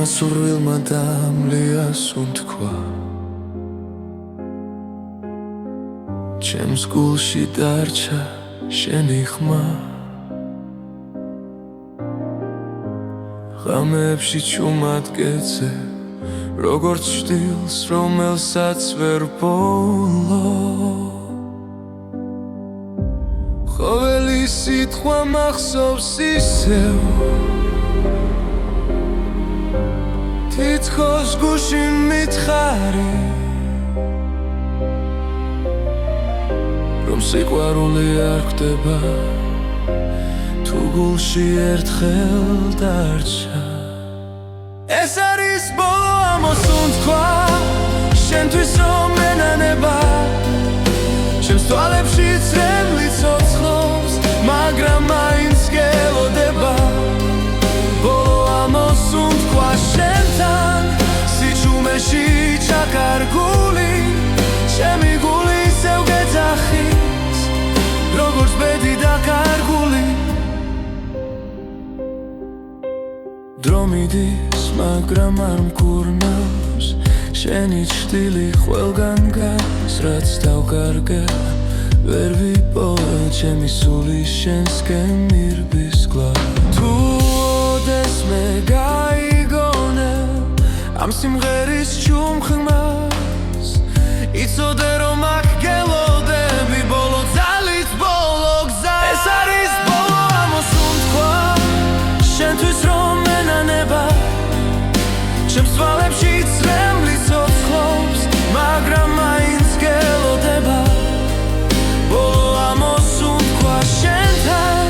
შემასურვილმა დამლიას უთქვა ჩემს გულში დარჩა შენი ხმა ღამეებში ჩუმადგეცე როგორც ჭდილს რომელსაც ვერ ბოლო ყოველი სიტყვა მახსოვს ისევ თითქოს გუში მითხარი რომ სიყვარული არ ხდება თუ გულში ერთხელ დარჩა ეს არის ბოლო ამოსუნ თქვა შენთვის რომ ენანება ჩემს თვალებში წრემლი ცოცხლობს მაგრამ მაინც გელოდება ბოლო ამოსუნ თქვა შენთან სიჩუმეში ჩაკარგული ჩემი გული ისევ გეძახის როგორც ბედი დაკარგული დრო მიდის მაგრამ არ მკურნავს შენი ჭრილი ყველგან გადის რაც დავკარგე ვერ ვიპოვა ჩემი სული შენსკენ მირბის გლა თუ ოდესმე გაიგონე ამ სიმღერის ჩუმხმას იცოდე რომ აქ გელოდები ბოლო ძალით ბოლო გზა ეს არის ბოლო ამოსუნ თქვა შენთვის რომ ენანება ჩემს თვალებში წრემლი ცოცხლობს მაგრამ მაინც გელოდება ბოლო ამოსუნ თქვა შენთან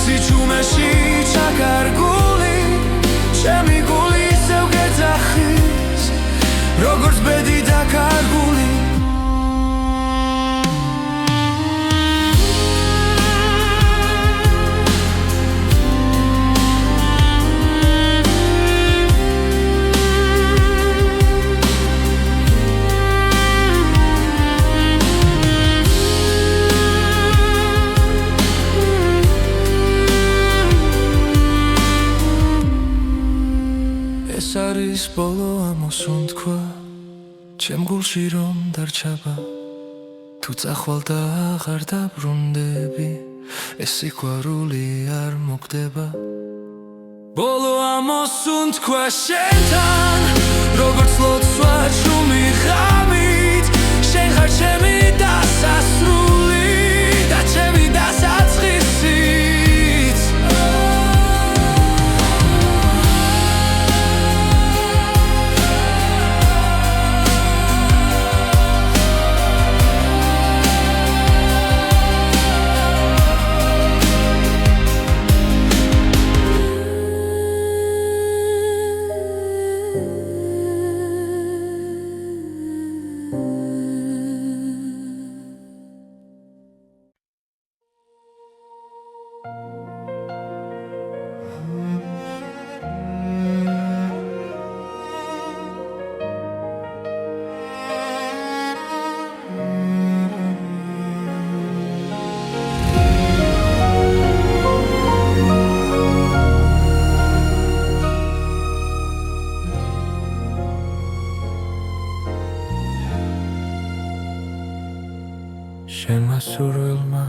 სიჩუმეში ჩაკარგული ჩემი გული ისევ გეძახის როგორც ბედი დაკარგული ეს არის ბოლო ამოსუნ თქვა ჩემ გულში რომ დარჩება თუ წახვალ და აღარ დაბრუნდები ეს სიყვარული არ მოხდება ბოლო ამოსუნ თქვა შენთან როგორც ლოცვა ჩუმი ღამით შენ ხარ ჩემი დასასრული და ჩემი დასაწყისიც შემასურვილმა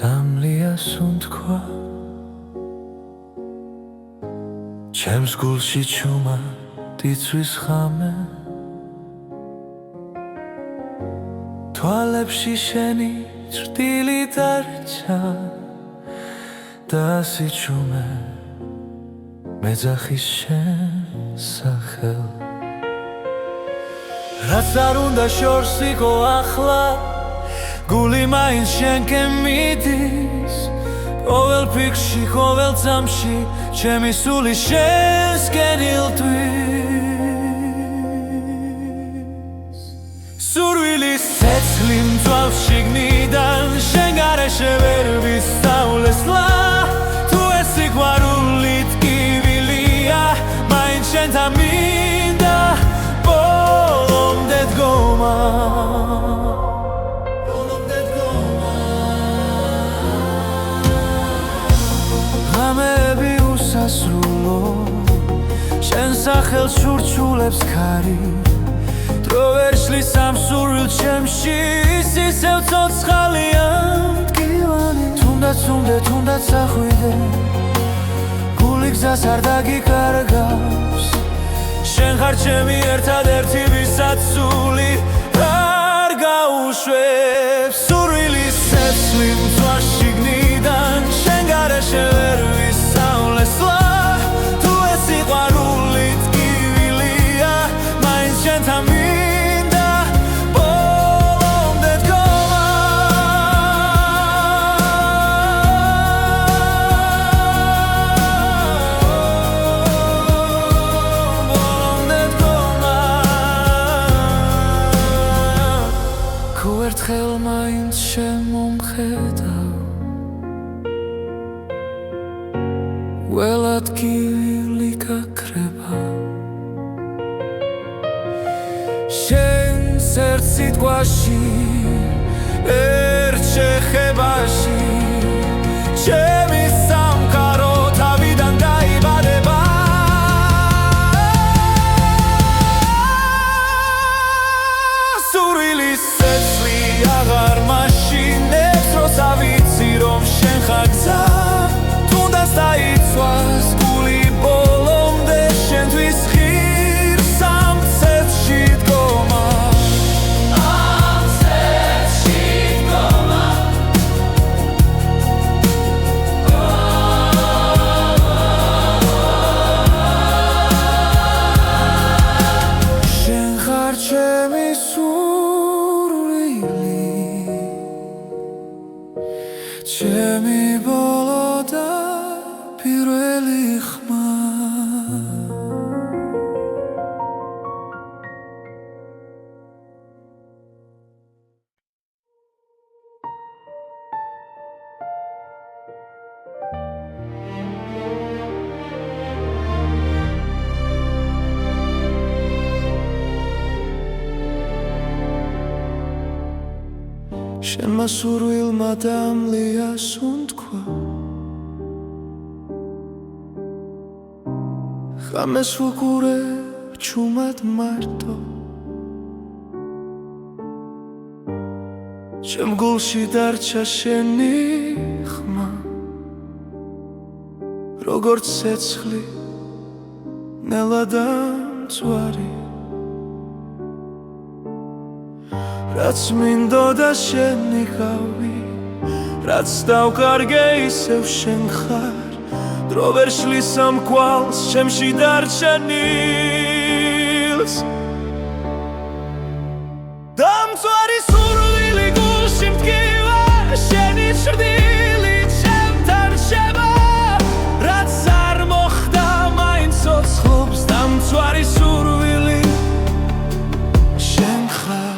დამლიას უთქვა ჩემს გულში ჩუმა დიცვის ხამე თვალებში შენი ჭრილი დარჩა და სიჩუმე მეძახის შენ სახელ რაც არ უნდა შორს იყო ახლა გული მაინც შენკენ მიდის ყოველ ფიქრში ყოველ წამში ჩემი სული შენსკენ ილტვის სურვილის ცეცხლი მძვალს შიგნიდან შენ გარეშე ვერ ვისწავლესლა თუ ეს სიყვარული ტკივილია მაინც შენთან მინდა ბოლომდე დგომა ღამეები უსასრულო სახელს ჩურჩულებს ქარი დრო ვერ შლის ამ სურვილ ჩემში ისევ ცოცხალია მტკივანი თუნდაც ახვიდე გული გზას არ დაგიკარგავს შენ ხარ ჩემი ერთადერთი ვისაც სული არ გაუშვებს სურვილის ცეცხლი მწვას შიგნიდან შენ გარეშე ვერ ვისავლესლა თუ ეს სიყვარული ტკივილია მაინც შენთან მინდა ბოლომდე დგომა ბოლომდე დგომა თუ ერთხელ მაინც შემომხედავ ველად გივილი გაქრება შენს ერთ სიტყვაში ერთ შეხებაში ჩემი სამყარო თავიდან დაიბადება სურვილის ცეცხლი აღარ მაშინებს როცა ვიცი რომ შენ ხარ გზა თუნდაც დაიცვას გული ბოლომდე შენთვის ღირს ამ ცეცხლში დგომა ამ ცეცხლში დგომა შენ ხარ ჩემი სურვილი ჩემი ბოლო და პირველი ხმა შენმა სურვილმა დამლია სუნთქვა ხამეს ვუყურებ ჩუმად მარტო ჩემ გულში დარჩა შენი ხმა როგორც ცეცხლი ნელა დამწვარი რაც მინდოდა შენი ხავი რაც დავკარგე ისევ შენ ხარ დრო ვერ შლის ამ კვალს ჩემში დარჩენილს დამწვარი სურვილი გულში მტკივა შენი ჭრდილი ჩემთან რჩება რაც არ მოხდა მაინც ცოცხლობს დამწვარი სურვილი შენ ხარ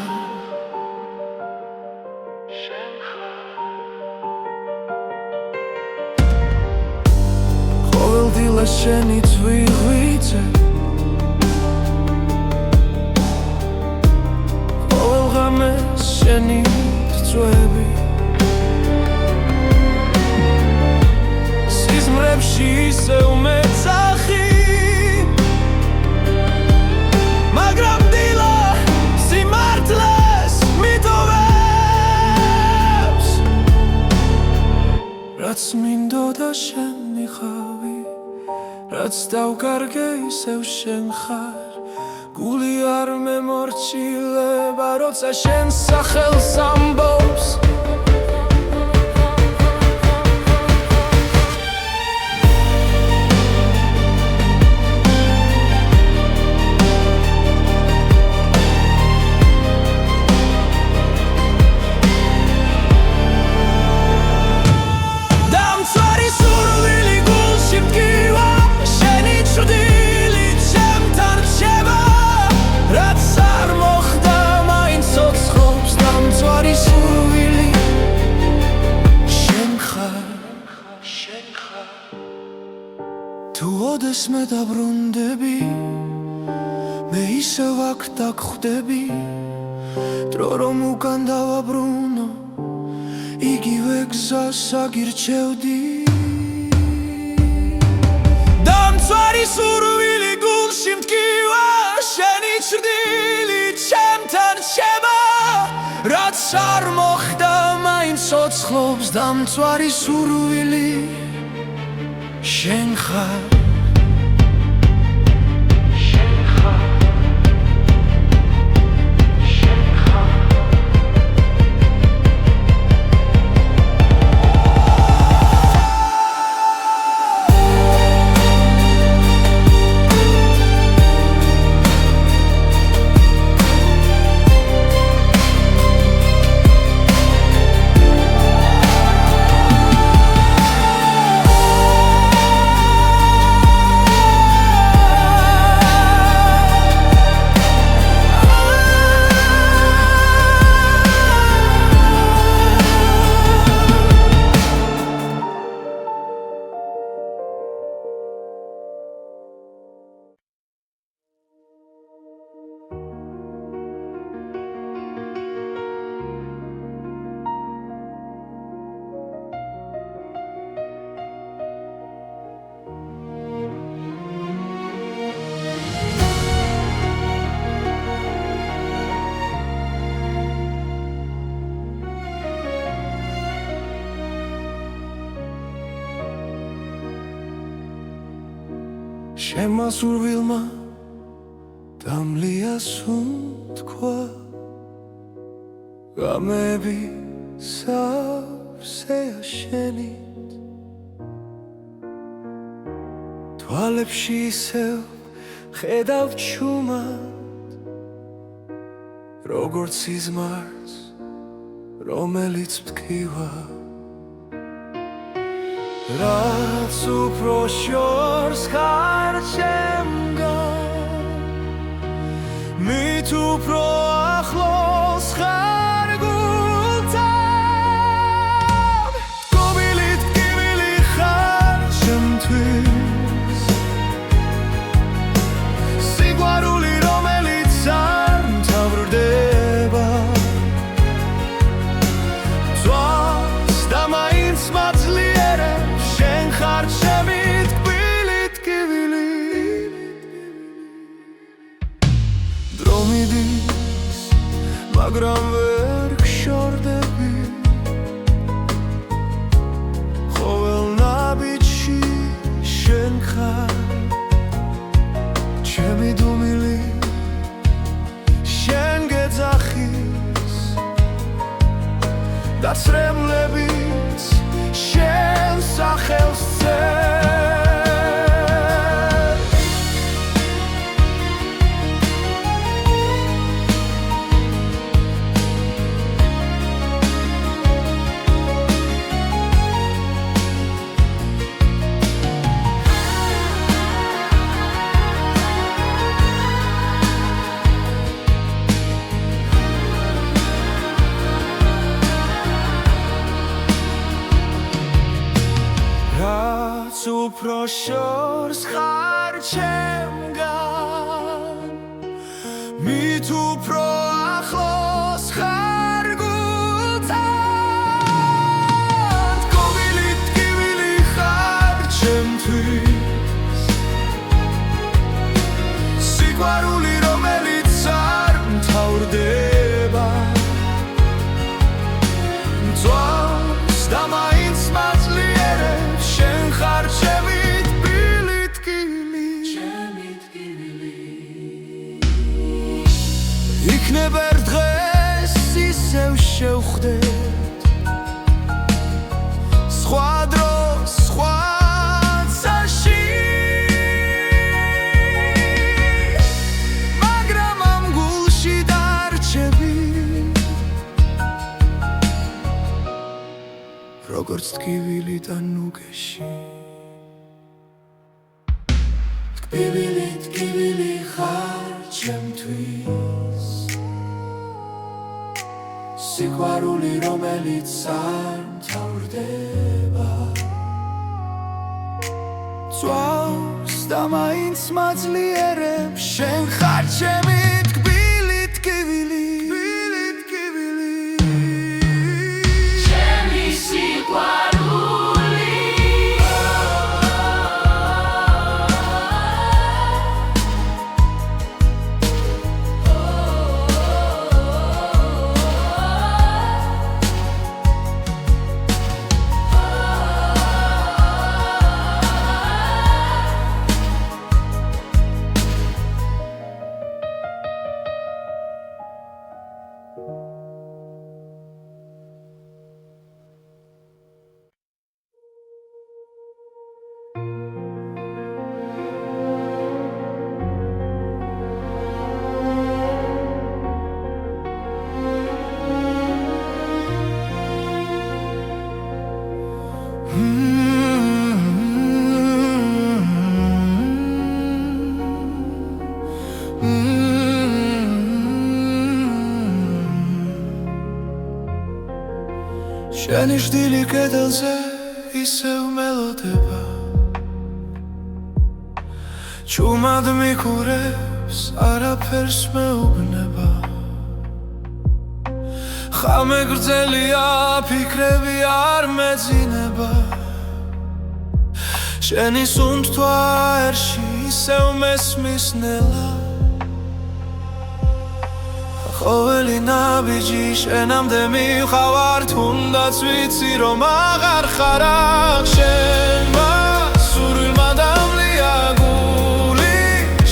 დილა შენი წვიღვიძე ყოველ ღამეს შენი წვევი სიზმრებში ისევ მეძახი მაგრამ დილა სიმართლეს მიტოვებს რაც მინდოდა შენი ხავი რაც დავკარგე ისევ შენ ხარ გული არ მემორჩილება როცა შენ სახელს ამბობს თუ ოდეს მე დაბრუნდები მე ისევ აქ დაგხვდები დრო რომ უკან დავაბრუნო იგივე გზას აგირჩევდი დამწვარი სურვილი გულ გულში მტკივა შენი ჭრდილი ჩემთან რჩება რაც არ მოხდა მაინც ცოცხლობს დამწვარი სურვილი შენ ხარ შემა სურვილმა დამლია სუნთქვა გამები სავსეა შენით თვალებში ისევ ხედავ ჩუმად როგორც სიზმარს რომელიც მტკივა რაც უფრო შორს ხარ ჩემგან მით უფრო ახლოს ხარ გულთან ტკობილით ტკივილი ხარ ჩემთვის სიყვარული რომელიც არ მთავრდება ძვას და მაინც მაძლიერებს შენ ხარ ჩემი ტკბილი ტკივილი დრო მიდის მაგრამ ვერ გშორდები ყოველ ნაბიჯში შენ ხარ ჩემი დუმილი შენ გეძახის და ცრემლებიც შენ სახელს რაც უფრო შორს ხარ ჩემგან მით უფრო ახლოს ხარ გულთან ტკობილი ტკივილი ხარ ჩემთვის სიყვარული რომელიც არ მთავრდება ძვას და მაინც მაძლიერებს შენ ხარ ჩემი ტკბილი ტკივილი იქნება ერთ დღეს ისევ შევხვდეთ სხვა დროს სხვა წაში მაგრამ ამ გულში დარჩები როგორც ტკივილი და ნუგეში ტკბილი ტკივილი ხარ ჩემთვის სიყვარული რომელიც არ მთავრდება ძვას და მაინც მაძლიერებს შენ ხარ ჩემი ტკბილი ტკივილი ჩემი სიყვარული შენი ჟდილი კედელზე ისევ მელოდება ჩუმად მიკურებს არაფერს მეუბნება ხამე გრძელია ფიქრები არ მეძინება შენი სუნთქვა ერში ისევ მესმის ნელა ყოველი ნაბიჯი შენამდე მივყავარ თუნდაც ვიცი რომ აღარ ხარ აქ შენმა სურვილმა დამლია გული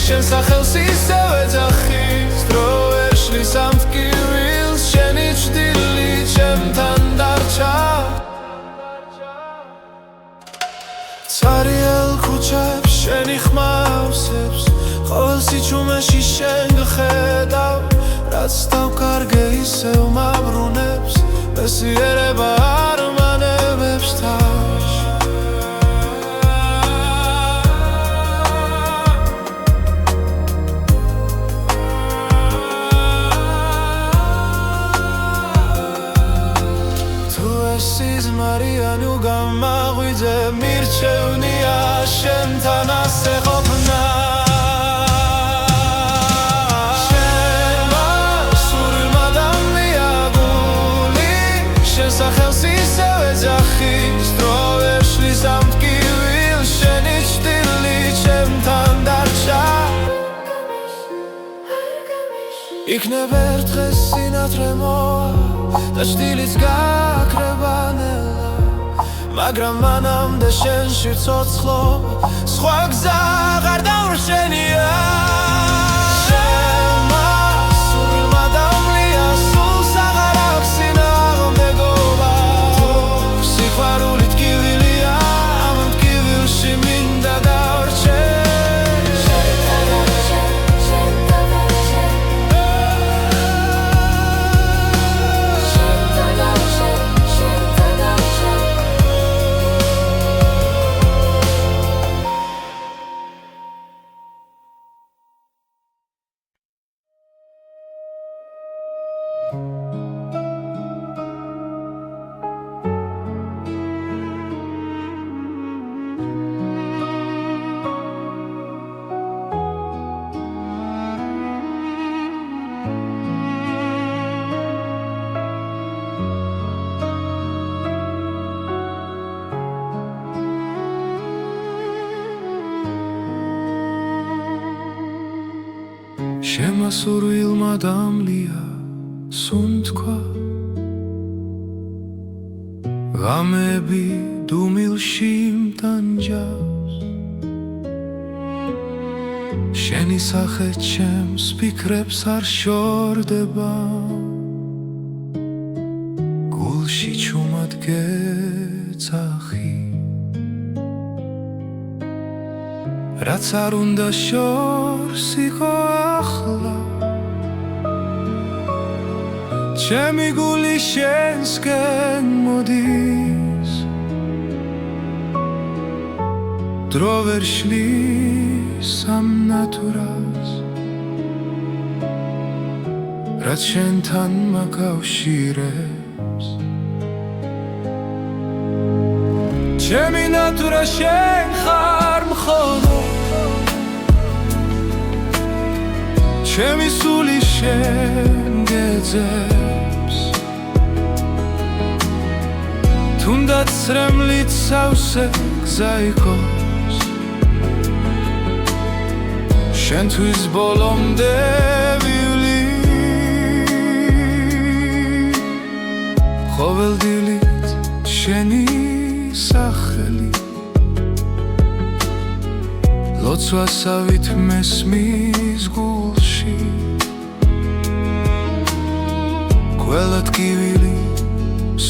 შენ სახელს ისევ ეძახის დრო ვერ შლის ამ ტკივილს შენი ჭდილი ჩემთან დარჩა ცარიელ ქუჩებს შენი ხმა ავსებს ყოველ სიჩუმეში შენ გხედავ რაც დავკარგე ისევ მაბრუნებს მესიერება არ მანევებს თავს თუ ეს სიზმარიანი უგამაღვიძე მირჩევნია შენთან ასე ყოფნა სახელს ისევ ეძახის დრო ვერ შლის ამ ტკივილს შენი ჭდილი ჩემთან დარჩა იქნებ ერთ დღეს სინათლე მოვა და ჭდილიც გაქრება ნელა მაგრამ მანამდე შენში ცოცხლობა სხვა გზა აღარ დავრშენია შემასურვილმა დამლია სუნთქვა ღამეები დუმილში მტანჯავს შენი სახე ჩემს ფიქრებს არ შორდება გულში ჩუმად გეძახი რაც არ უნდა შორს იყო ახლა ჩემი გული შენსკენ მოდის დრო ვერ შლის ამ ნატურას რაც შენთან მაკავშირებს ჩემი ნატურა შენ ხარ მხოლოდ ჩემი სული შენ გეძებს თუნდაც ცრემლით სავსე გზა იყოს შენთვის ბოლომდე ვივლი ყოველდილით შენი სახელი ლოცვასავით მესმის გულში ყველა ტკივილი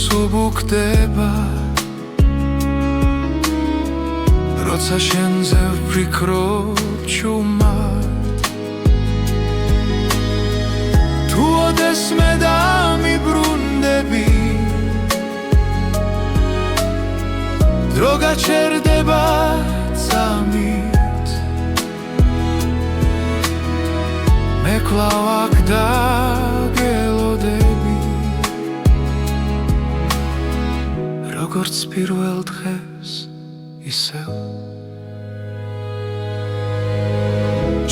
სუბუქდება როცა შენზე ვფიქრობ ჩუმად თუ ოდესმე დამიბრუნდები დრო გაჩერდება წამით კვლავ აქ დაგელოდები როგორც პირველ დღეს ისევ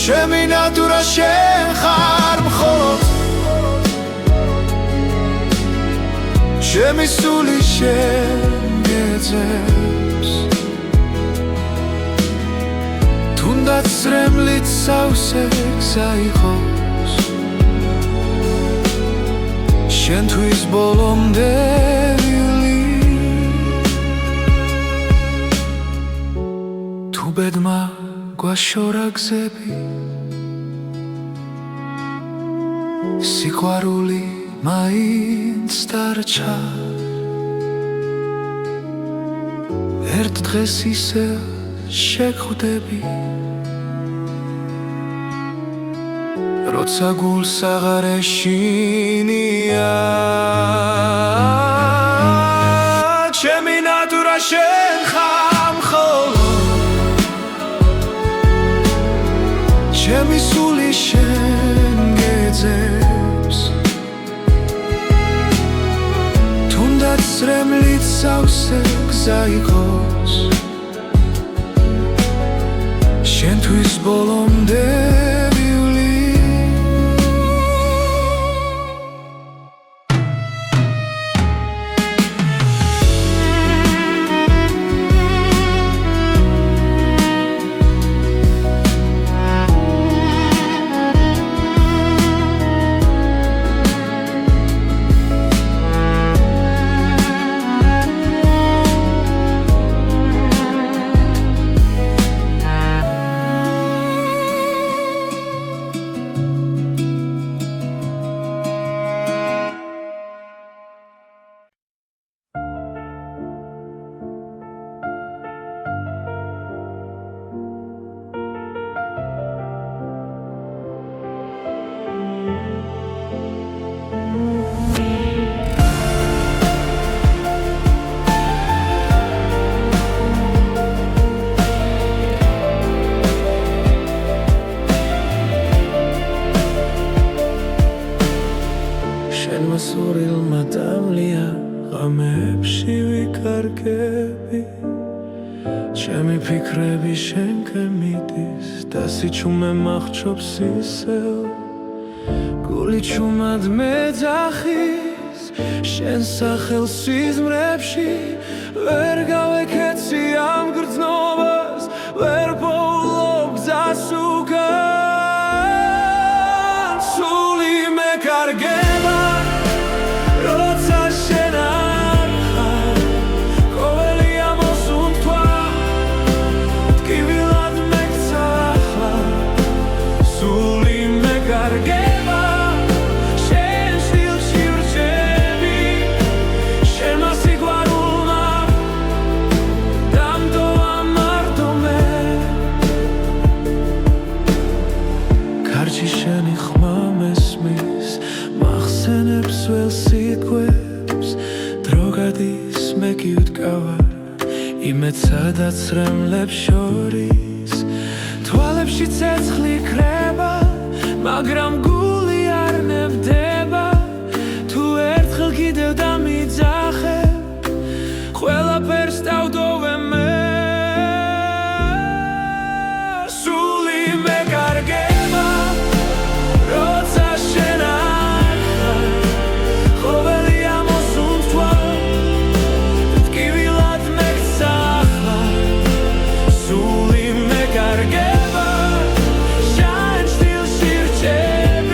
ჩემი ნატურა შენ ხარ მხოლოდ ჩემი სული შენ გეძებს თუნდაც რემლით სავსე გზა იყოს შენთვის ბოლომდე ვივლი თუ ბედმა გვაშორა გზები სიყვარული მაინც დარჩა ერთ დღეს ისევ შეგხვდები როცა გულს აღარ ეშინია ჩემი ნატურა შენ ხარ მხოლოდ ჩემი სული შენ გეძებს თუნდაც რემლით სავსე გზა იყოს შენთვის ბოლომდე ვივლი სურილმა დამლია ღამებში ვიკარგები ჩემი ფიქრები შენკე მიდის და სიჩუმე მახრობს ისევ გული ჩუმად მეძახის შენ სახელს სიზმრებში ვერ გავეკეცი ამ გრძნობას ვერ პოულობ გზას უკან სული მეკარგება შენი ხმა მესმის მახსენებს ველს სიტყვებს დრო გადის მე კი ვდგავარ იმედ სადაც რემლებს შორის თვალებში ცეცხლი ქრება მაგრამ გული არ ნებდება თუ ერთხელ კიდევ დამიძახებ ყველაფერს დავდოვე მე სული მეკარგება შენ სტილში რჩები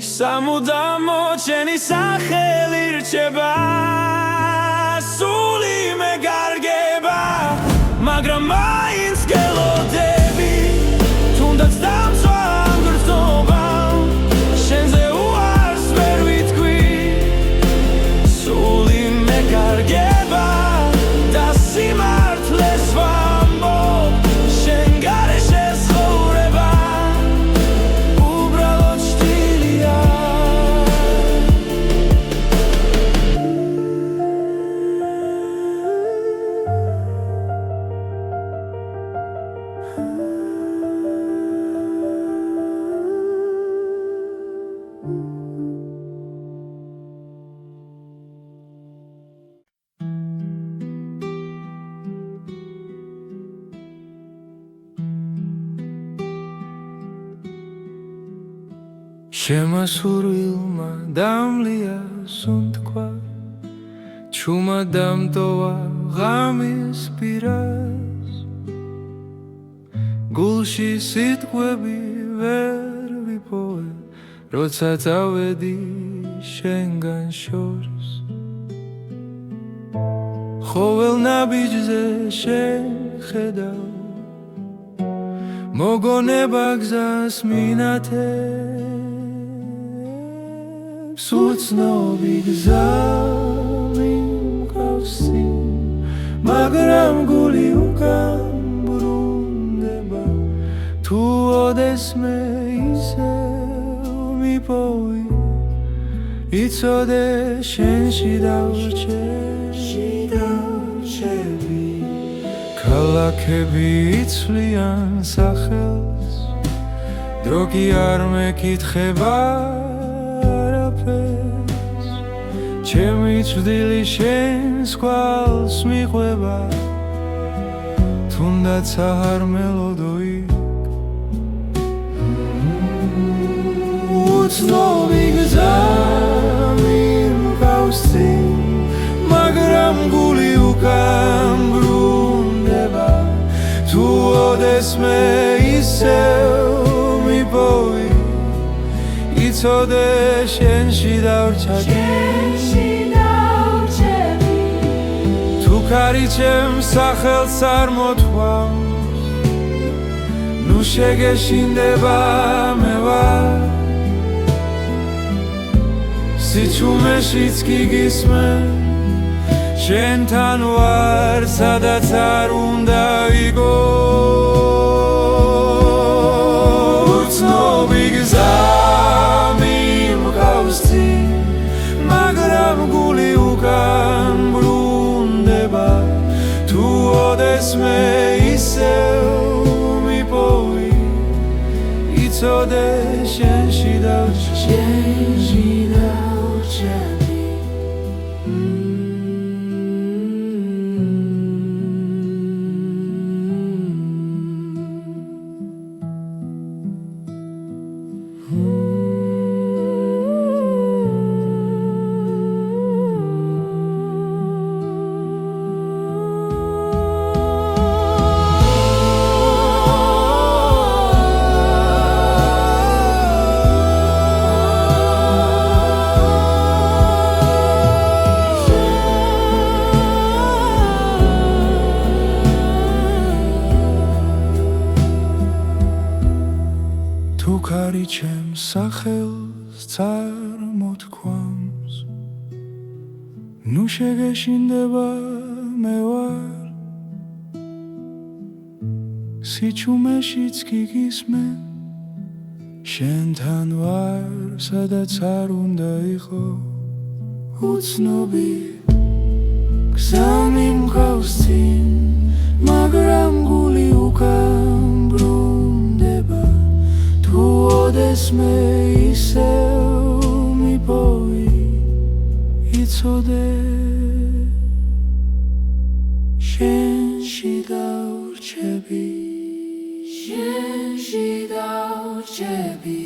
სამუდამო ჩემი სახელი რჩება სული მეგარგება მაგრამ მაინც გელოდები თუნდაც დამცვა ამ გრძნობამ შენზე უარს ვერ ვიტყვი სული მეგარგება და სიმართლეს ვამბობ შენ გარეშე ცხოვრება უბრალოდ შტილია შემასურვილმა დამლია სუნთქვა ჩუმა დამტოვა ღამის პირას გულში სიტყვები ვერ ვიპოვე როცა წავედი შენგან შორს ხოველ ნაბიჯზე შეხედავ მოგონება გზას მინათებს უცნობი გზა მიმყავსი მაგრამ გული უკან ბრუნდება თუ ოდესმე ისევ მიპოვი იცოდე შენში დავრჩები ქალაქები იცვლიან სახელს დრო კი არ მეკითხება არაფერს ჩემი წვდილი შენს კვალს მიყვება თუნდაც არ მელოდო იქ უცნობი გზა მიმყავსი მაგრამ გული უკან ბრუნდება თუ ოდესმე ისევ მიპოვი იცოდე შენში დავრჩები თუ ქარი ჩემს სახელს არ მოთქვამს ნუ შეგეშინდება მე ვარ სიჩუმეშიც კი გისმენ შენთან ვარ სადაც არ უნდა ვიგო უცნობი გზა მიმყავსი მაგრამ გული უკან ბრუნდება თუ ოდესმე ისევ მიპოვი იცოდე შენში დავრჩები თუ ქარი ჩემს სახელს წარმოთქვამს ნუ შეგეშინდება მე ვარ სიჩუმეშიც კი გისმენ შენთან ვარ სადაც არ უნდა იყო უცნობი გზა მიმყავსი მაგრამ გული უკან ბრუნდება თუ ოდესმე ისევ მიპოვი იცოდე შენში დავრჩები შენში დავრჩები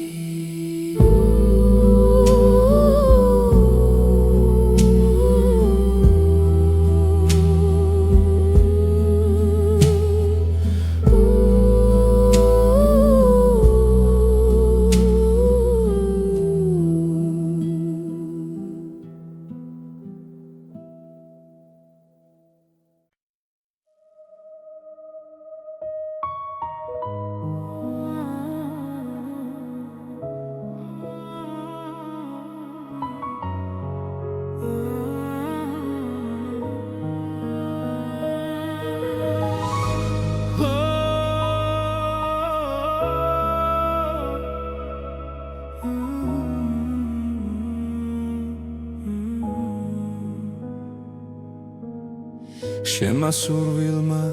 შემასურვილმა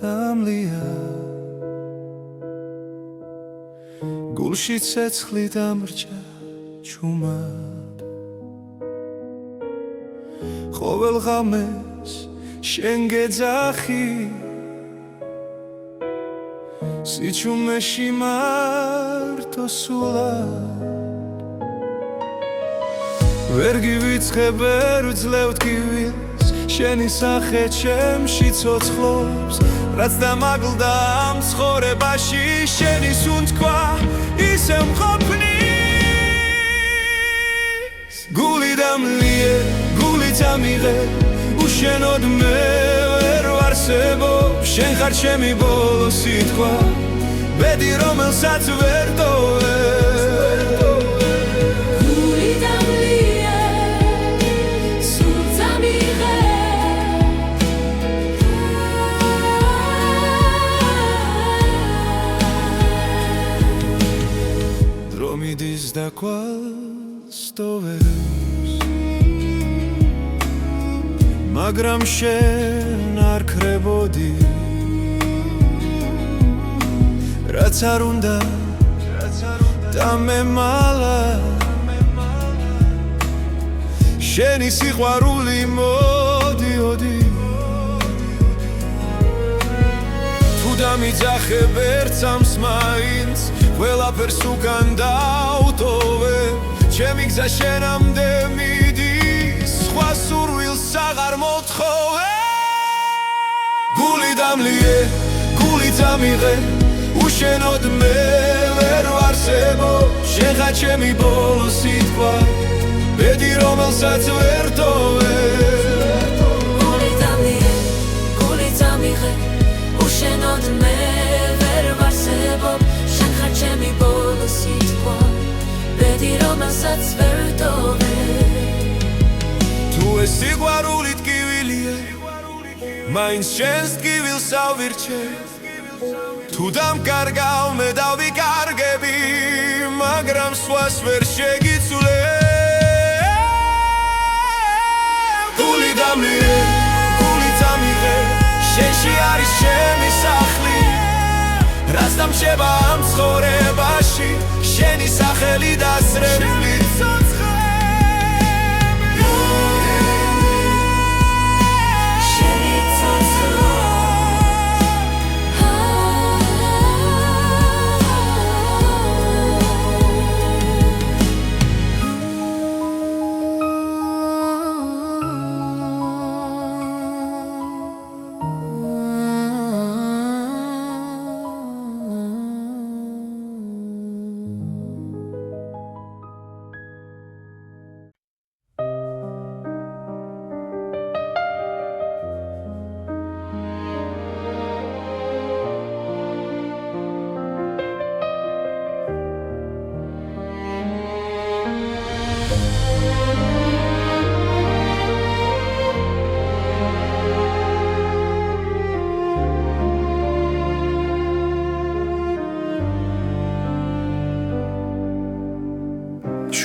დამლია გულში ცეცხლი დამრჩა ჩუმად ყოველ ღამეს შენ გეძახი სიჩუმეში მარტო სულად ვერ გივიწყებ ვერ ვძლევ ტკივილს შენი სახე ჩემში ცოცხლობს რაც დამაგლდა ამ ცხოვრებაში შენი სუნთქვა ისევ მყოფნის გული დამლიე გული დამიღე უშენოდ მე ვერ ვარსებობ შენ ხარ ჩემი ბოლო სიტყვა ბედი რომელსაც ვერ ტოვებ გული დამლიე სულ დამიღე დრო მიდის და კვალს ტოვებს მაგრამ შენ არ ქრებოდი რაც არ უნდა დამემალა შენი სიყვარული მოდიოდი თუ დამიძახებ ერთ ამს მაინც ყველაფერს უკან დავტოვე ჩემი გზა შენამდე მიდის სხვა სურვილს აღარ მოთხოვე გული დამლიე გული დამიღე უშენოდ მე ვერ ვარსებობ შენ ხარ ჩემი ბოლო სიტყვა ბედი რომელსაც ვერ ტოვებ გული დამლიე გული დამიღე უშენოდ მე ვერ ვარსებობ შენ ხარ ჩემი ბოლო სიტყვა ბედი რომელსაც ვერ ტოვებ თუ ეს სიყვარული ტკივილია მაინც შენს ტკივილს ავირჩევ თუ დამკარგავ მე დავიკარგები მაგრამ სხვას ვერ შეგიცვლებ გული დამლიე გული დამიღე შენში არის ჩემი სახლი რაც დამშება ამ ცხოვრებაში შენი სახელი დასრებული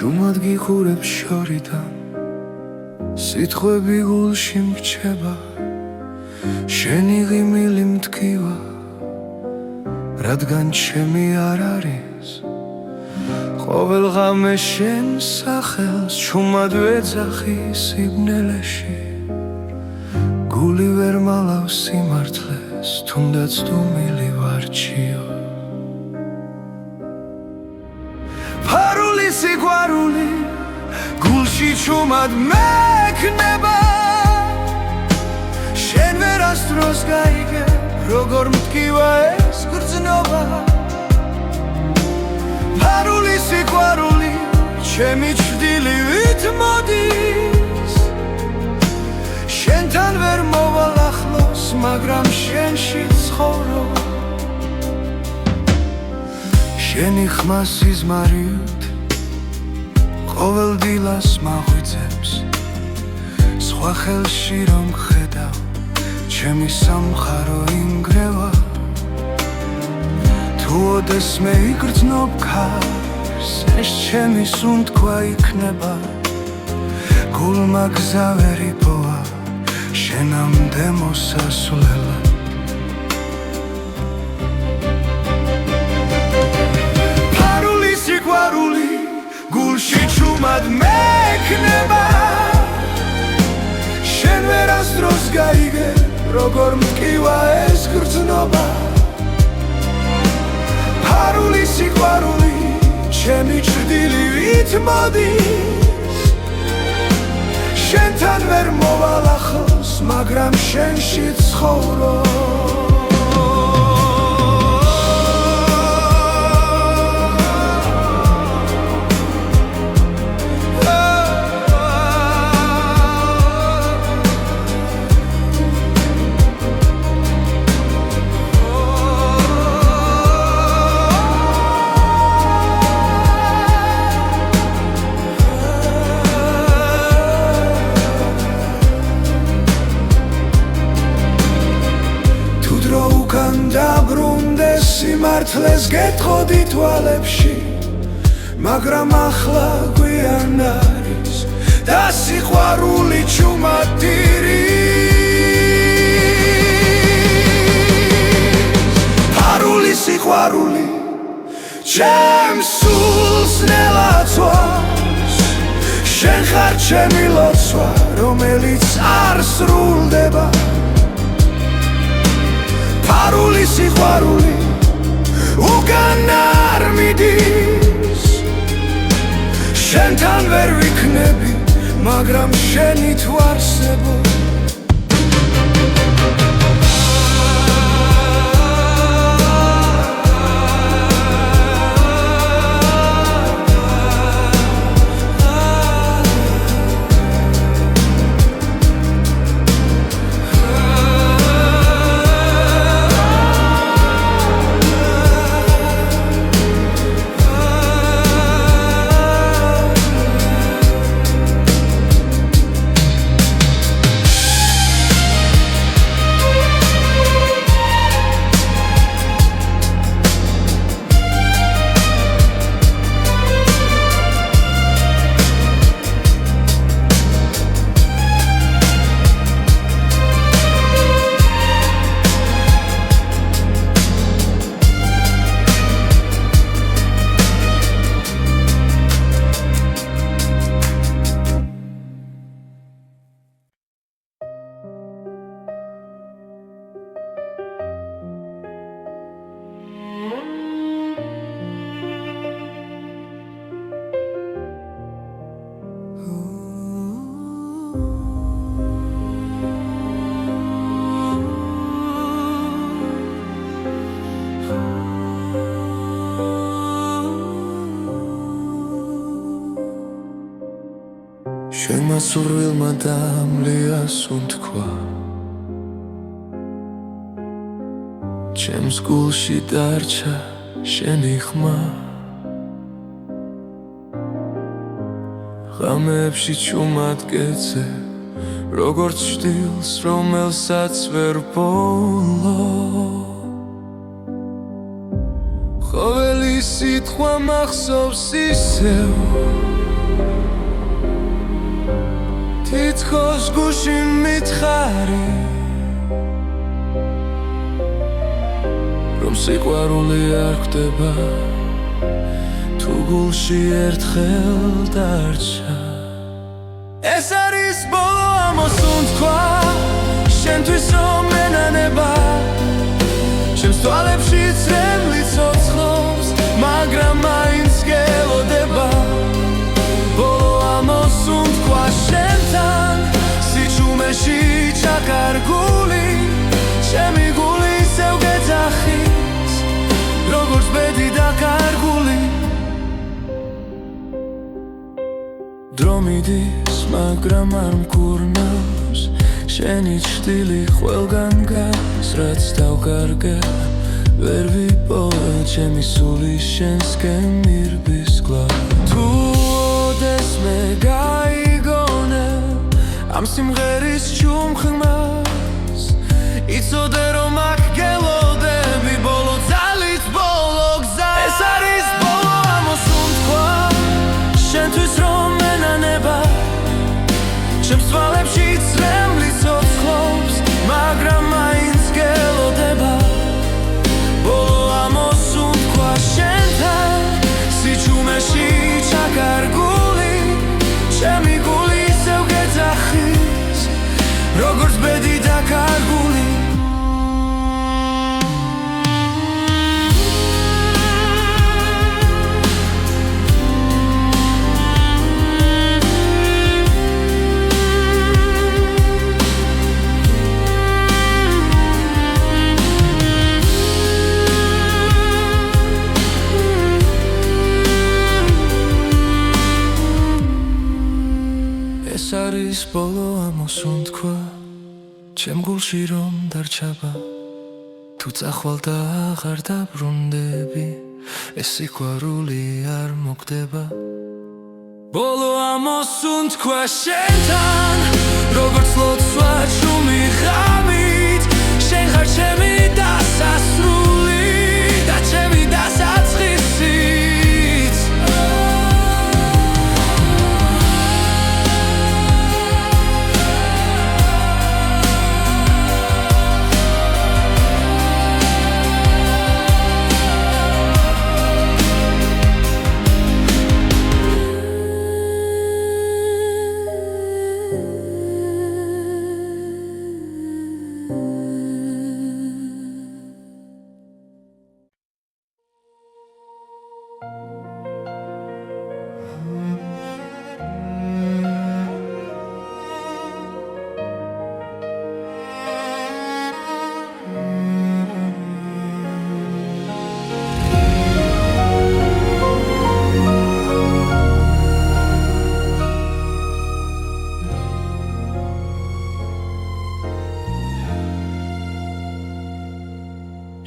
შუმად გიხურებ შორიდან სიტყვები გულში მრჩება შენი ღიმილი მტკივა რადგან ჩემი არ არის ყოველ ღამე შენ სახელს ჩუმად ვეძახი სიბნელეში გული ვერ მალავს სიმართლეს თუნდაც დუმილი ვარჩიო სიყვარული გულში ჩუმად მექნება შენ ვერასდროს გაიგებ როგორ მტკივა ეს გრძნობა ფარული სიყვარული ჩემი ჩრდილივით მოდის შენთან ვერ მოვალ ახლოს მაგრამ შენში ცხოვრობ შენი ხმა სიზმარიოდ ყოველ დილას მაღვიძებს სხვა ხელში რომ ხედავ ჩემი სამხარო ინგრევა თუ ოდესმე იგრძნობ ქარს ეს ჩემი სუნთქვა იქნება გულმა გზა ვერ იპოვა შენამდე მოსასვლელად ფარული სიყვარული გულში ჩუმად მექნება შენ ვერასდროს გაიგე როგორ მტკივა ეს გრძნობა ფარული სიყვარული ჩემი ჭრდილივით მოდის შენთან ვერ მოვალ ახლოს მაგრამ შენში ცხოვრობ დაბრუნდეს სიმართლეს გეტყოდი თვალებში მაგრამ ახლა გვიან არის და სიყვარული ჩუმადირის ფარული სიყვარული ჩემს სულს ნელაცვავს შენ ხარ ჩემი ლოცვა რომელიც არ სრულდება ფარული სიყვარული უკან არ მიდის შენთან ვერ ვიქნები მაგრამ შენი თუ არსებობ შენმა სურვილმა დამლიას უთქვა ჩემს გულში დარჩა შენი ხმა ღამეებში ჩუმად გეძე როგორც ჭდილს რომელსაც ვერ ბოლო ყოველი სიტყვა მახსოვს ისევ თითქოს გულში მითხარი რომ სიყვარული არ ხდება თუ გულში ერთხელ დარჩა ეს არის ბოლო ამოსუნთქვა შენთვის რომ ენანება ჩემს თვალებში წრემლი ცოცხლობს მაგრამ მაინც გელოდება ბოლო ამოსუნთქვა შენთან სიჩუმეში ჩაკარგული ჩემი გული ისევ გეძახის როგორც ბედი დაკარგული დრო მიდის მაგრამ არ მკურნავს შენი ჭრილი ყველგან გადის რაც დავკარგე ვერ ვიპოვე ჩემი სული შენსკენ მირბის გლავ თუ ოდეს მე გაიგონე ამ სიმღერის ჩუმხმას იცოდე რომ აქ გელოდები ბოლო ძალით ბოლო გზა ეს არის ბოლო ამოსუნთქვა შენთვის რომ ენანება ჩემს თვალებში წრემლი ცოცხლობს ეს არის ბოლო ამოსუნთქვა ჩემ გულში რომ დარჩება თუ წახვალ და აღარ დაბრუნდები ეს სიყვარული არ მოგდება ბოლო ამოსუნთქვა შენთან როგორც ლოცვა ჩუმი ღამით შენ ხარ ჩემი დასასრული და ჩემი დასაწყისიც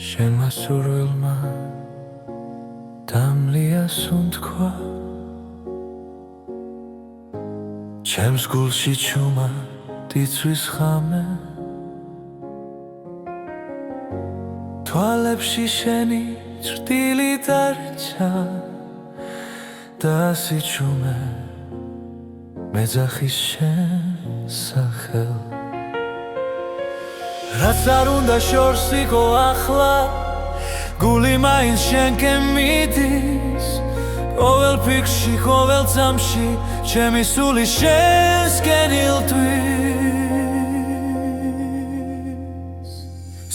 შენმა სურვილმა დამლია სუნთქვა ჩემს გულში ჩუმა დიცვის ხამე თვალებში შენი ჭრტილი დარჩა და სიჩუმე მეძახის შენ სახელ რაც არ უნდა შორს იყო ახლა გული მაინც შენკენ მიდის ყოველ ფიქრში, ყოველ წამში ჩემი სული შენსკენ ილტვის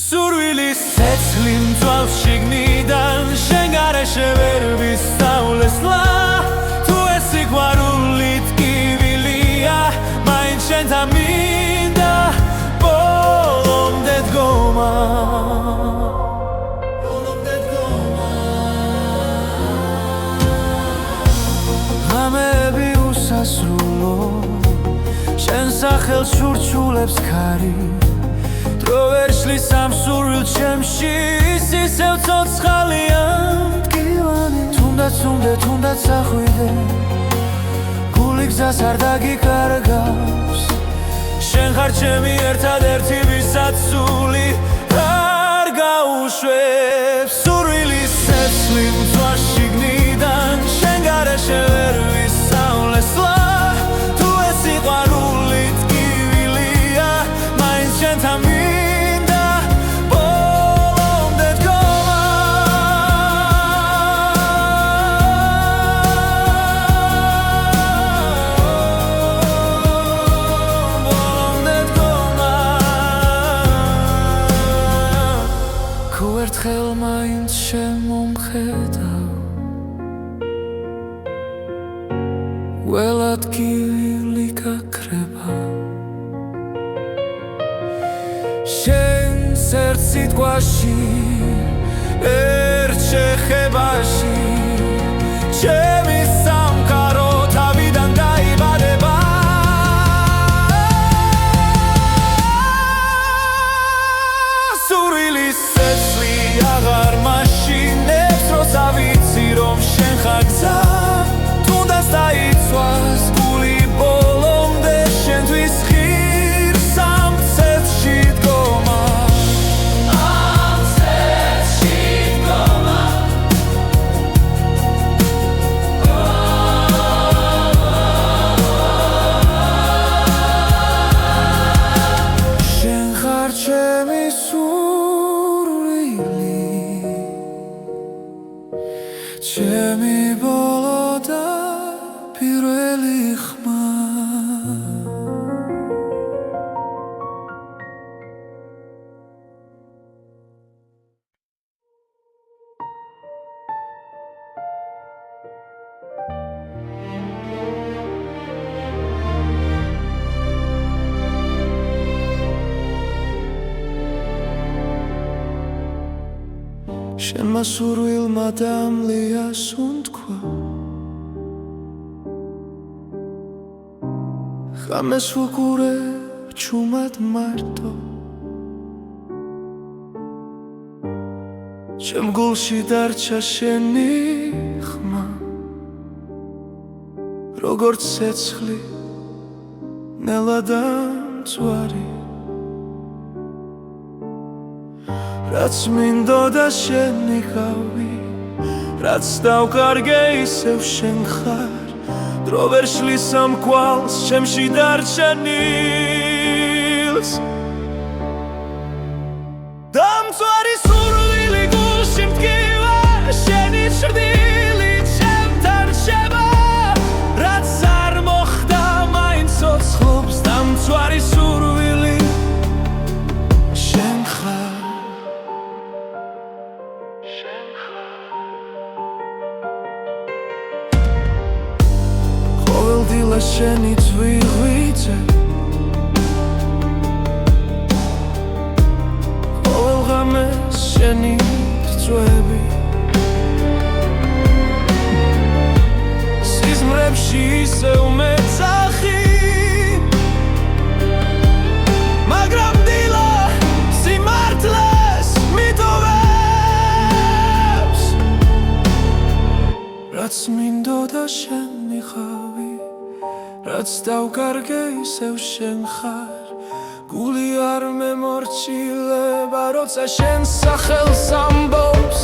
სურვილის ცეცხლი მწვავს შიგნიდან შენ გარეშე ვერ ვისწავლესლა თუ ეს სიყვარული ტკივილია მაინც შენთან მინდა ბოლომდე დგომა ღამეები უსასრულო შენ სახელს შურჩულებს ქარი დრო ვერ შლის ამ სურვილ ჩემში ისევ ცოცხალია მტკივანი თუნდაც ახვიდე გული გზას არ დაგიკარგავს შენ ხარ ჩემი ერთადერთი ვისაც სული არ გაუშვებს სურვილის ცეცხლი მწვავს შიგნიდან შენ გარეშე ვერ ვისწავლესლა თუ ეს სიყვარული ტკივილია მაინც შენთან მინდა ბოლომდე დგომა ბოლომდე დგომა თუ ერთხელ მაინც შემომხედავ ველად გივილი გაქრება შენს ერთ სიტყვაში ერთ შეხებაში ჩემი სამყარო თავიდან დაიბადება სურვილის ცეცხლი აღარ მაშინებს როცა ვიცი რომ შენ ხარ გზა თუნდაც დაიცვას გული ბოლომდე შენთვის ღირს ამ ცეცხლში დგომა ამ ცეცხლში დგომა შენ ხარ ჩემი სურვილი ჩემი ბოლო და პირველი ხმა შენმა სურვილმა დამლია სუნთქვა ღამეს ვუყურე ჩუმად მარტო ჩემ გულში დარჩა შენი ხმა როგორც ცეცხლი ნელადამწვარი რაც მინდოდა შენი ხავი რაც დავკარგე ისევ შენ ხარ დრო ვერ შლის ამ კვალს ჩემში დარჩენილს დამწვარი სურვილი გულში მტკივა შენი ჭრდილი ჩემთან რჩება რაც არ მოხდა მაინც ცოცხლობს დამწვარი სურვილი შენ ხარ დილა შენი ძვირღვიძე ყოველ ღამეს შენი წვევი სიზმრებში ისევ მეძახი მაგრამ დილა სიმართლეს მიტოვებს რაც მინდოდა შენი ხავი რაც დავკარგე ისევ შენ ხარ გული არ მემორჩილება როცა შენ სახელს ამბობს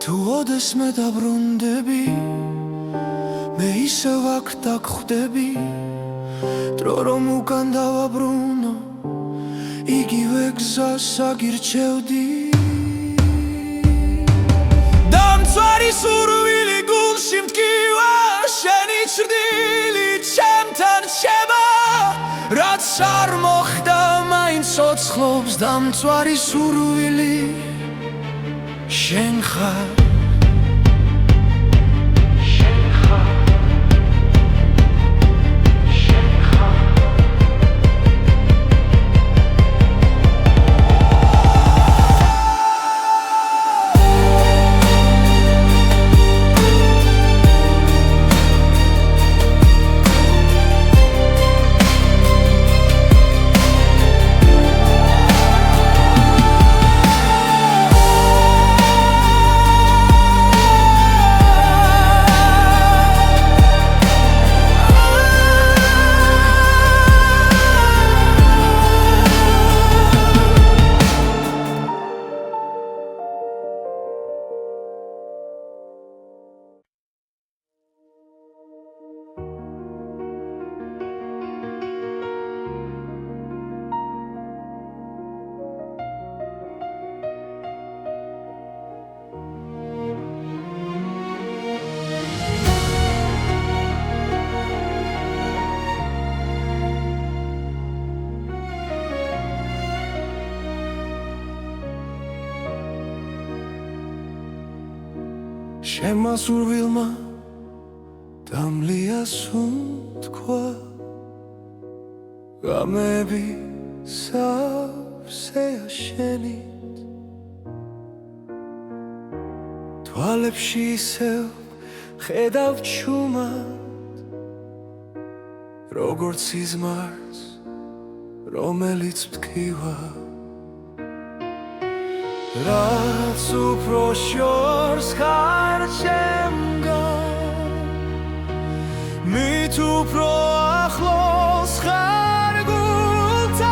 თუ ოდეს მე დაბრუნდები მე ისევ აქ დაგხვდები დრო რომ უკან დავაბრუნო იგივე გზას აგირჩევდი დამწვარი სურვილი გულში მტკივა შენი ჭრდილი ჩემთან რჩება რაც არ მოხდა მაინც ცოცხლობს დამწვარი სურვილი შენ ხარ შემა სურვილმა დამლია სუნთქვა ღამეები სავსეა შენით თვალებში ისევ ხედავ ჩუმად როგორც სიზმარს რომელიც მტკივა რაც უფრო შორს ხარ ჩემგან მით უფრო ახლოს ხარ გულთან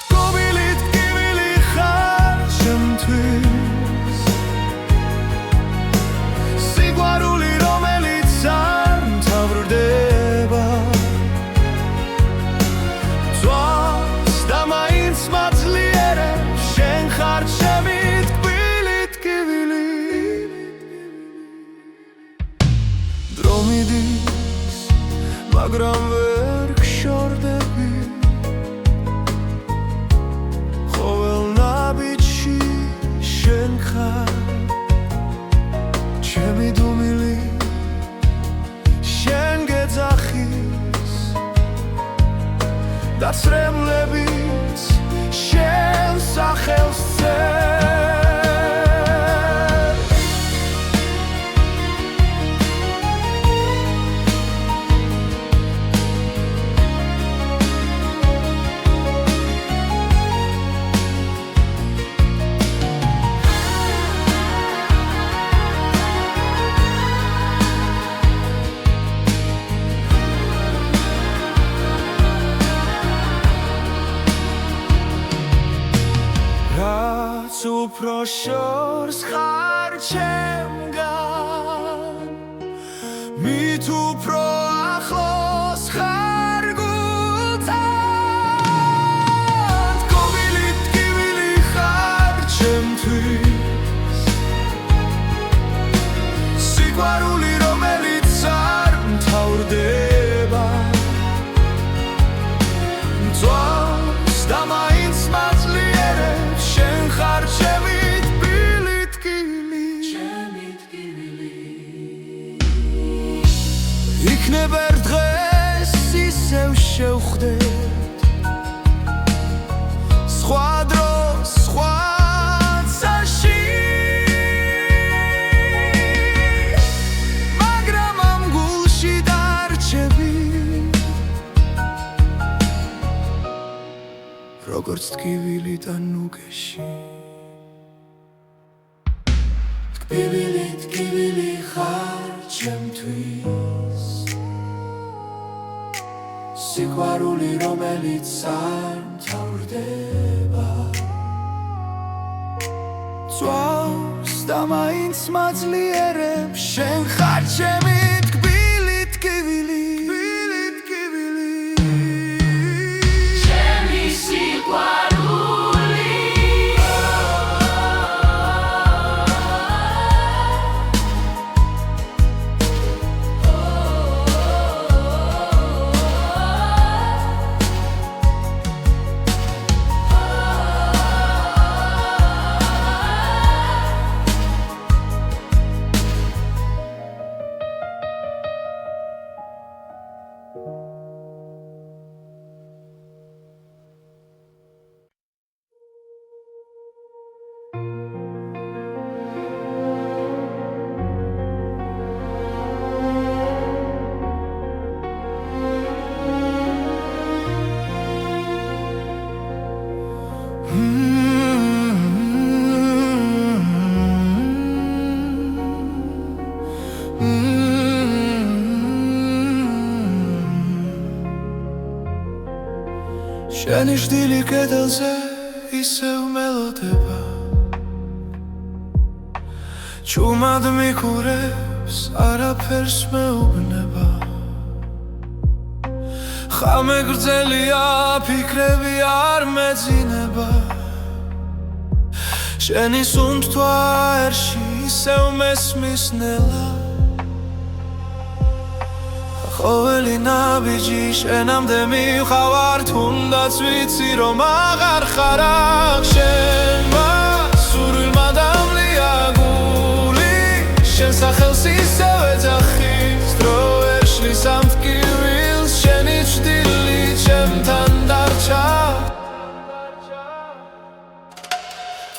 გობილით კივილი ხარ ჩემთვის სიყვარული რომელიც არ მთავრდება ძვას და მაინც მაძლიერებს შენ ხარ ჩემი თბილი ტკივილი მაგრამ ვერ გშორდები ყოველ ნაბიჯში შენ ხარ ჩემი დუმილი შენ გეძახის და ცრემლებიც შენ სახელს უფრო შორს ხარ ჩემგან მით უფრო ახლოს ხარ გულთან გობილი ტკივილი ხარ ჩემთვის სიყვარული რომელიც არ მთავრდება მწვავს და მაინც მაძლიერებს შენ ხარ ჩემი თბილი ტკივილი იქნებ ერთ დღეს ისევ შევხვდეთ სხვა დროს სხვა წაში მაგრამ ამ გულში დარჩები როგორც ტკივილი და ნუგეში ტკივილი ხარ ჩემთვის სიყვარული რომელიც არ მთავრდება წვავს და მაინც მაძლიერებს შენ ხარ ჩემი ტკბილი ტკივილი ჩემი სიყვარული შენი ჟდილი კედელზე ისევ მელოდება ჩუმად მიკურებს არაფერს მეუბნება ხამე გრძელია ფიქრები არ მეძინება შენი სუნთქვა ერში ისევ მესმის ნელა ყოველი ნაბიჯი შენამდე მივხავარ თუნდაც ვიცი რომ აღარ ხარ აქ შენმა სურვილმა დამლია გული შენ სახელს ისევ ეძახის დრო ვერ შლის ამ ტკივილს შენი ჭდილი ჩემთან დარჩა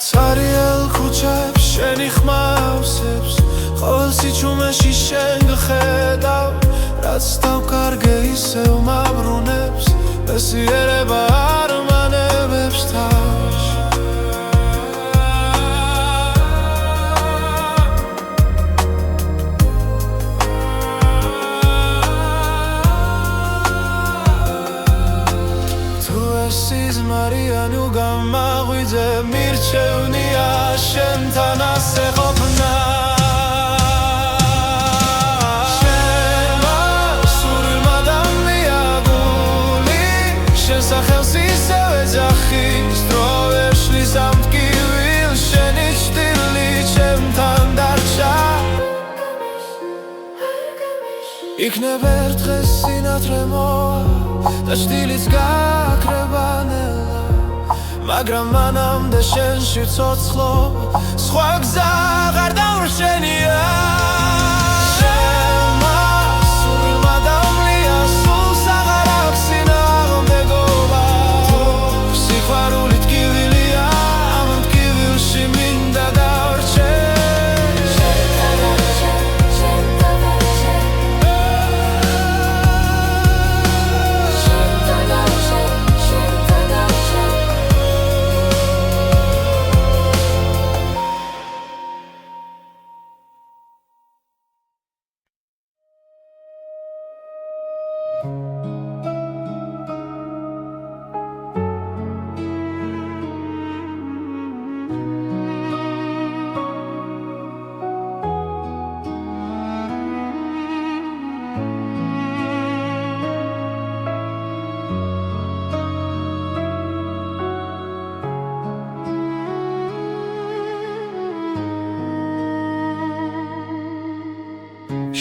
ცარიელ ქუჩებს შენი ხმა ავსებს ყოველ სიჩუმეში შენ გხედავ რაც დავკარგე ისევ მაბრუნებს მესიერება არ მანებებს თავს თუ ეს სიზმარია ნუ გამაღვიძე მირჩევნია შენთან ასე ყოფნა სახელს იქნებ ერთხელ სინათლე მოვა და ჭდილიც გაქრება ნელა, მაგრამ მანამდე შენში ცოცხლობა სხვა გზა აღარ დავრჩენია.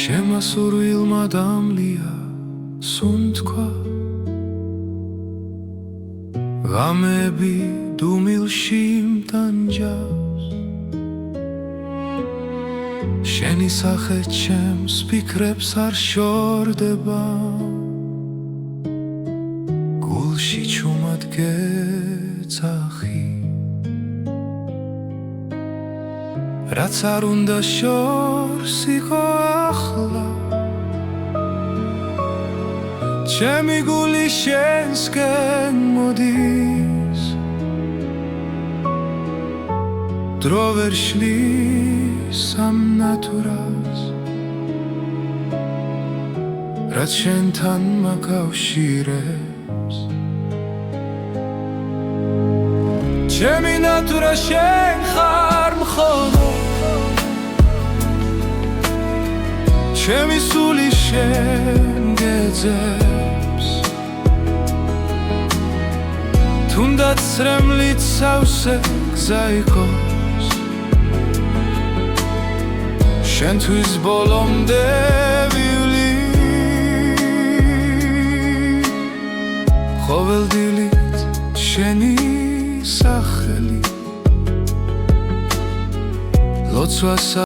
შემასურვილმა დამლია სუნთქვა, ღამები დუმილში მტანჯავს, შენი სახე ჩემს ფიქრებს არ შორდება, გულში ჩუმად გეძახი, რაც არ უნდა შორს იყო ახლა, ჩემი გული შენსკენ მოდის, დრო ვერ შლის ამ ნატურას, რაც შენთან მაკავშირებს. ჩემი ნატურა შენ ხარ მხოლოდ, ჩემი სული შენ გეძებს, თუნდაც ცრემლით სავსე გზა იყოს, შენთვის ბოლომდე ვივლი, ყოველდილით შენი სახელი ლოცვას